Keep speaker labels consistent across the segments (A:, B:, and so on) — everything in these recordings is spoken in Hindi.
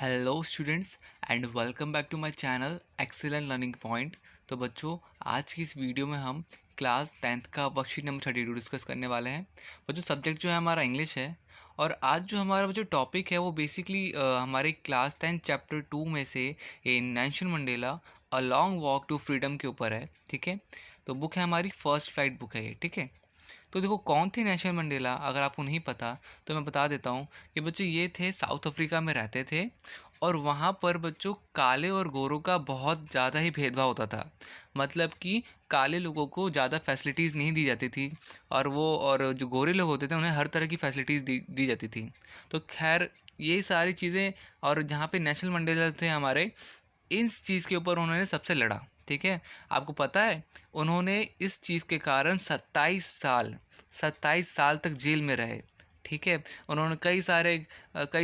A: Hello students and welcome back to my channel excellent learning point. तो बच्चों, आज की इस वीडियो में हम क्लास 10th का वर्कशीट नंबर 32 डिस्कस करने वाले हैं। बच्चों, सब्जेक्ट जो है हमारा इंग्लिश है और आज जो हमारा जो टॉपिक है वो बेसिकली हमारे क्लास 10 चैप्टर 2 में से a Nelson Mandela a long walk to freedom के ऊपर है। ठीक है, तो बुक है हमारी फर्स्ट फ्लाइट बुक है ये। ठीक है, तो देखो कौन थे नेल्सन मंडेला, अगर आपको नहीं पता तो मैं बता देता हूँ कि बच्चों ये थे साउथ अफ्रीका में रहते थे और वहाँ पर बच्चों काले और गोरों का बहुत ज़्यादा ही भेदभाव होता था। मतलब कि काले लोगों को ज़्यादा फैसिलिटीज़ नहीं दी जाती थी और जो गोरे लोग होते थे उन्हें हर तरह की फैसिलिटीज़ दी जाती थी। तो खैर ये सारी चीज़ें, और जहाँ पे नेल्सन मंडेला थे हमारे, इस चीज़ के ऊपर उन्होंने सबसे लड़ा। ठीक है, आपको पता है उन्होंने इस चीज़ के कारण 27 साल तक जेल में रहे। ठीक है, उन्होंने कई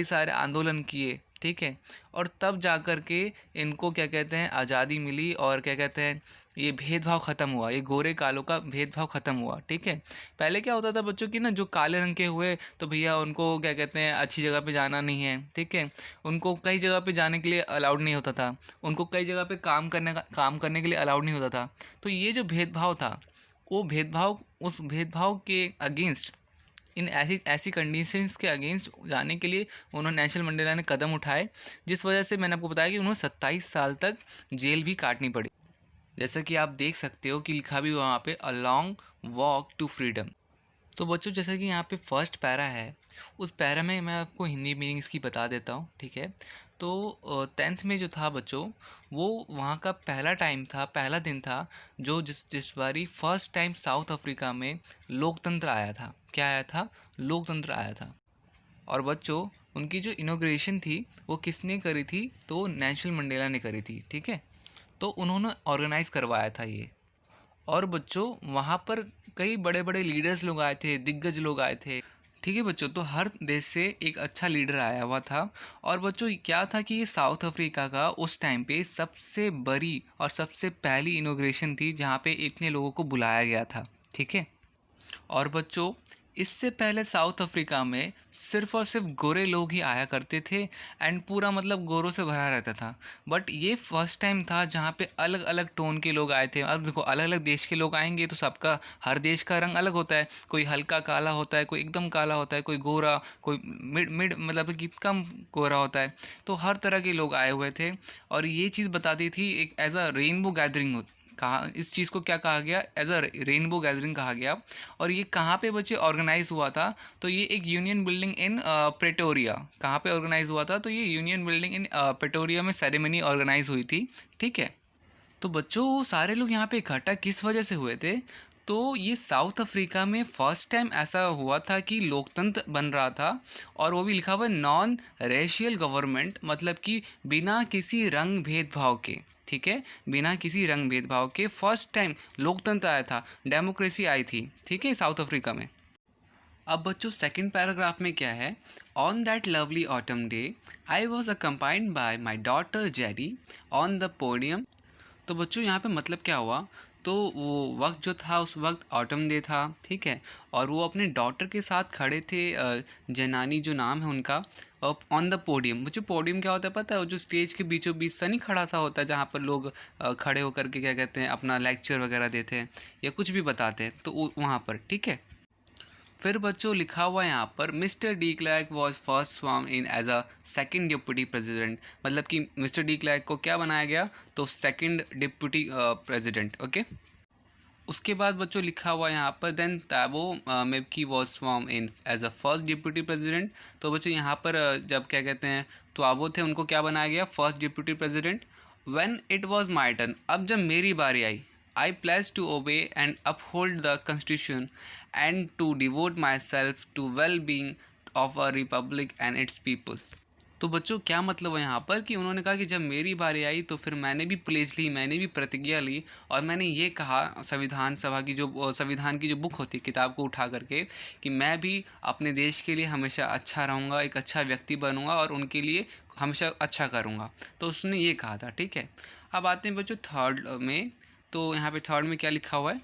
A: सारे आंदोलन किए। ठीक है, और तब जा कर के इनको क्या कहते हैं आज़ादी मिली और क्या कहते हैं ये भेदभाव ख़त्म हुआ, ये गोरे कालों का भेदभाव ख़त्म हुआ। ठीक है, पहले क्या होता था बच्चों की ना, जो काले रंग के हुए तो भैया उनको क्या कहते हैं अच्छी जगह पे जाना नहीं है। ठीक है, उनको कई जगह पे जाने के लिए अलाउड नहीं होता था, उनको कई जगह पे काम करने के लिए अलाउड नहीं होता था। तो ये जो भेदभाव था, वो भेदभाव उस भेदभाव के अगेंस्ट, इन ऐसी ऐसी कंडीशंस के अगेंस्ट जाने के लिए उन्होंने नेल्सन मंडेला ने कदम उठाए, जिस वजह से मैंने आपको बताया कि उन्होंने 27 साल तक जेल भी काटनी पड़ी। जैसा कि आप देख सकते हो कि लिखा भी हुआ वहाँ पे a long walk to freedom. तो बच्चों, जैसा कि यहाँ पे फर्स्ट पैरा है, उस पैरा में मैं आपको हिंदी मीनिंग्स की बता देता हूँ। ठीक है, तो 10th में जो था बच्चों, वो वहाँ का पहला टाइम था, पहला दिन था जो जिस बारी फर्स्ट टाइम साउथ अफ्रीका में लोकतंत्र आया था। क्या आया था? लोकतंत्र आया था। और बच्चों, उनकी जो इनॉग्रेशन थी वो किसने करी थी? तो नेल्सन मंडेला ने करी थी। ठीक है, तो उन्होंने ऑर्गेनाइज करवाया था ये। और बच्चों, वहाँ पर कई बड़े बड़े लीडर्स लोग आए थे, दिग्गज लोग आए थे। ठीक है बच्चों, तो हर देश से एक अच्छा लीडर आया हुआ था। और बच्चों क्या था कि ये साउथ अफ्रीका का उस टाइम पे सबसे बड़ी और सबसे पहली इनोग्रेशन थी जहाँ पे इतने लोगों को बुलाया गया था। ठीक है, और बच्चों इससे पहले साउथ अफ्रीका में सिर्फ और सिर्फ गोरे लोग ही आया करते थे एंड पूरा मतलब गोरों से भरा रहता था। बट ये फर्स्ट टाइम था जहाँ पे अलग अलग टोन के लोग आए थे। अब देखो, अलग अलग देश के लोग आएंगे तो सबका, हर देश का रंग अलग होता है। कोई हल्का काला होता है, कोई एकदम काला होता है, कोई गोरा, कोई मिड मिड मतलब कि कम गोरा होता है। तो हर तरह के लोग आए हुए थे और ये चीज़ बताती थी एक एज अ रेनबो गैदरिंग कहा, इस चीज़ को क्या कहा गया? एज अ रेनबो गैदरिंग कहा गया। और ये कहाँ पे बच्चे ऑर्गेनाइज हुआ था? तो ये एक यूनियन बिल्डिंग इन प्रेटोरिया। कहाँ पे ऑर्गेनाइज हुआ था? तो ये यूनियन बिल्डिंग इन प्रेटोरिया में सेरेमनी ऑर्गेनाइज हुई थी। ठीक है, तो बच्चों वो सारे लोग यहाँ पे इकट्ठा किस वजह से हुए थे? तो ये साउथ अफ्रीका में फर्स्ट टाइम ऐसा हुआ था कि लोकतंत्र बन रहा था, और वो भी लिखा हुआ नॉन रेशियल गवर्नमेंट, मतलब कि बिना किसी रंग भेदभाव के। ठीक है, बिना किसी रंग भेदभाव के फर्स्ट टाइम लोकतंत्र आया था, डेमोक्रेसी आई थी। ठीक है, साउथ अफ्रीका में। अब बच्चों सेकंड पैराग्राफ में क्या है? On that lovely autumn day I was accompanied by my daughter Jerry on the podium. तो बच्चों यहाँ पे मतलब क्या हुआ? तो वो वक्त जो था उस वक्त ऑटम डे था। ठीक है, और वो अपने डॉटर के साथ खड़े थे, जनानी जो नाम है उनका, ऑन द पोडियम। बच्चों पोडियम क्या होता है पता है? वो जो स्टेज के बीचों बीच सा नहीं खड़ा सा होता है जहाँ पर लोग खड़े होकर के क्या कहते हैं अपना लेक्चर वगैरह देते हैं या कुछ भी बताते हैं, तो वहाँ पर। ठीक है, फिर बच्चों लिखा हुआ है यहाँ पर mister de Klerk was first sworn in as a second deputy president. मतलब कि मिस्टर डी क्लैर्क को क्या बनाया गया? तो सेकेंड डिप्टी प्रेसिडेंट। ओके, उसके बाद बच्चों लिखा हुआ है यहाँ पर then Tabo Mbeki was sworn in as a first deputy president. तो बच्चों यहाँ पर जब क्या कहते हैं तो थे, उनको क्या बनाया गया? First deputy president. When it was my turn, अब जब मेरी बारी आई, I pledge to obey and uphold the Constitution and to devote myself to well-being of a republic and its people। तो बच्चों क्या मतलब है यहाँ पर कि उन्होंने कहा कि जब मेरी बारी आई तो फिर मैंने भी प्लेज ली, मैंने भी प्रतिज्ञा ली और मैंने ये कहा संविधान सभा की जो संविधान की जो बुक होती है, किताब को उठा करके, कि मैं भी अपने देश के लिए हमेशा अच्छा रहूँगा, एक अच्छा व्यक्ति बनूँगा और उनके लिए हमेशा अच्छा करूँगा। तो उसने ये कहा था। ठीक है, अब आते हैं बच्चों थर्ड में। तो यहाँ पे थर्ड में क्या लिखा हुआ है?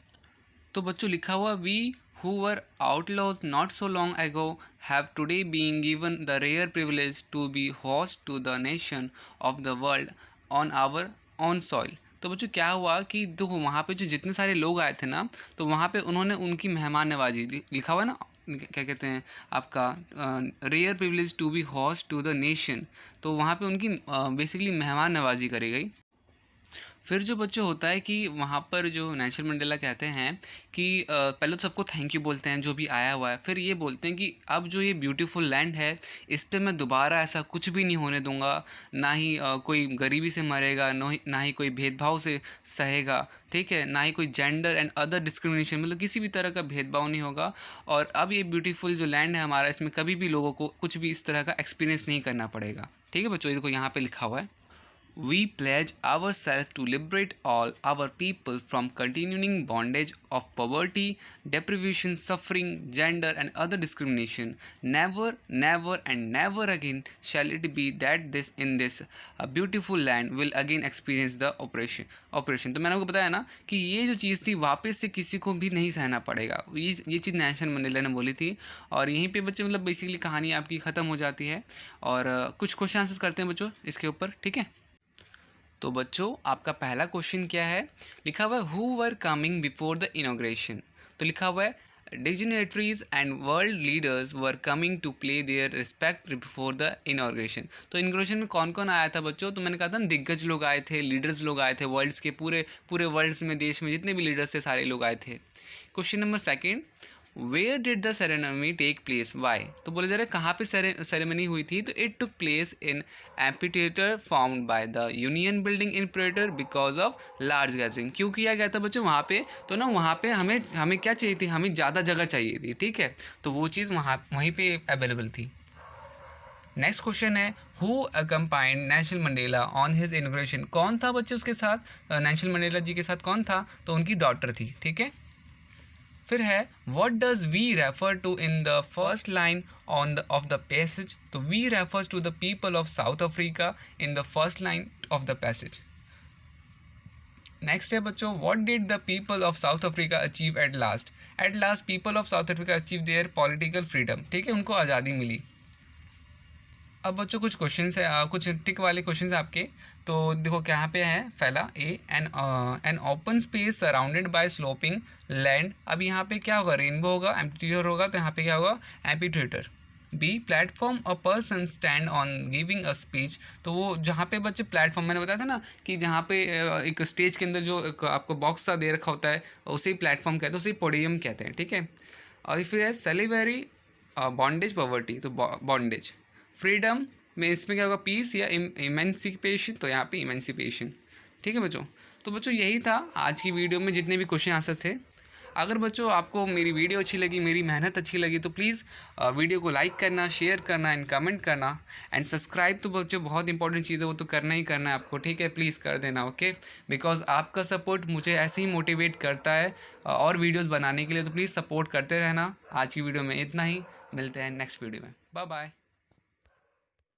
A: तो बच्चों लिखा हुआ we who were outlaws not so long ago have today been given the rare privilege to be host to the nation of the world on our own soil। तो बच्चों क्या हुआ कि देखो वहाँ पे जो जितने सारे लोग आए थे ना, तो वहाँ पे उन्होंने उनकी मेहमान नवाजी लिखा हुआ है ना, क्या कहते हैं आपका rare privilege to be host to the nation, तो वहाँ पे उनकी बेसिकली मेहमान नवाजी करी गई। फिर जो बच्चों होता है कि वहाँ पर जो नेल्सन मंडेला कहते हैं कि पहले तो सबको थैंक यू बोलते हैं जो भी आया हुआ है, फिर ये बोलते हैं कि अब जो ये ब्यूटीफुल लैंड है इस पे मैं दोबारा ऐसा कुछ भी नहीं होने दूंगा, ना ही कोई गरीबी से मरेगा, ना ही कोई भेदभाव से सहेगा, ठीक है, ना ही कोई जेंडर एंड अदर डिस्क्रिमिनेशन, मतलब किसी भी तरह का भेदभाव नहीं होगा। और अब ये ब्यूटीफुल जो लैंड है हमारा, इसमें कभी भी लोगों को कुछ भी इस तरह का एक्सपीरियंस नहीं करना पड़ेगा। ठीक है बच्चों, ये देखो यहाँ पे लिखा हुआ है, We pledge ourselves to liberate all our people from continuing bondage of poverty, deprivation, suffering, gender, and other discrimination. Never, never, and never again shall it be that this in this beautiful land will again experience the oppression। तो मैंने आपको बताया ना कि ये जो चीज़ थी वापस से किसी को भी नहीं सहना पड़ेगा, ये चीज़ नेल्सन मंडेला ने बोली थी। और यहीं पे बच्चे मतलब बेसिकली कहानी आपकी ख़त्म हो जाती है। और कुछ क्वेश्चन आंसर करते हैं बच्चों इसके ऊपर, ठीक है। तो बच्चों आपका पहला क्वेश्चन क्या है, लिखा हुआ है who were coming before the inauguration. तो लिखा हुआ है dignitaries and world leaders were coming to pay their respect before the inauguration. तो इनॉग्रेशन में कौन कौन आया था बच्चों, तो मैंने कहा था ना दिग्गज लोग आए थे, लीडर्स लोग आए थे, वर्ल्ड्स के पूरे वर्ल्ड्स में, देश में जितने भी लीडर्स थे सारे लोग आए थे। Question number second, where did the ceremony take place, why. तो बोले जा रहे कहाँ पे सेरेमनी हुई थी, तो it took place in amphitheatre found by the union building in Pretoria because of large gathering. क्यों किया गया था बच्चों वहाँ पे, तो ना वहाँ पे हमें क्या चाहिए थी, हमें ज़्यादा जगह चाहिए थी, ठीक है, तो वो चीज़ वहीं पे अवेलेबल थी। Next question is who accompanied Nelson Mandela on his inauguration. कौन था बच्चे उसके साथ, नेल्सन मंडेला जी के साथ कौन था, तो उनकी डॉटर थी, ठीक है। फिर है what does we refer to in the first line of the passage। तो we refers to the people of South Africa in the first line of the passage। Next है बच्चों what did the people of South Africa achieve at last। at last people of South Africa achieved their political freedom, ठीक है, उनको आज़ादी मिली। अब बच्चों कुछ क्वेश्चन है, कुछ टिक वाले क्वेश्चन आपके, तो देखो क्या पे है। पहला A an open space surrounded by sloping land. अब यहाँ पे क्या होगा, रेनबो होगा, एम्पीथिएटर होगा, तो यहाँ पे क्या होगा, amphitheatre. B platform a person stand on giving a speech. तो वो जहाँ पे बच्चे प्लेटफॉर्म, मैंने बताया था ना कि जहाँ पे एक स्टेज के अंदर जो आपको बॉक्स सा दे रखा होता है उसे प्लेटफॉर्म कहते हैं, उसे पोडियम कहते हैं, ठीक है। और फिर है सेलिवरी बॉन्डेज पॉवर्टी, तो बॉन्डेज। फ्रीडम में इसमें क्या होगा, पीस या इमेंसिपेशन, तो यहाँ पे इमेंसिपेशन, ठीक है बच्चों। तो बच्चों यही था आज की वीडियो में जितने भी क्वेश्चन आंसर थे। अगर बच्चों आपको मेरी वीडियो अच्छी लगी, मेरी मेहनत अच्छी लगी, तो प्लीज़ वीडियो को लाइक करना, शेयर करना एंड कमेंट करना एंड सब्सक्राइब। तो बच्चों बहुत इंपॉर्टेंट चीज़ है, वो तो करना ही करना है आपको, ठीक है, प्लीज़ कर देना, ओके। बिकॉज आपका सपोर्ट मुझे ऐसे ही मोटिवेट करता है और वीडियोज़ बनाने के लिए, तो प्लीज़ सपोर्ट करते रहना। आज की वीडियो में इतना ही, मिलते हैं नेक्स्ट वीडियो में, बाय बाय।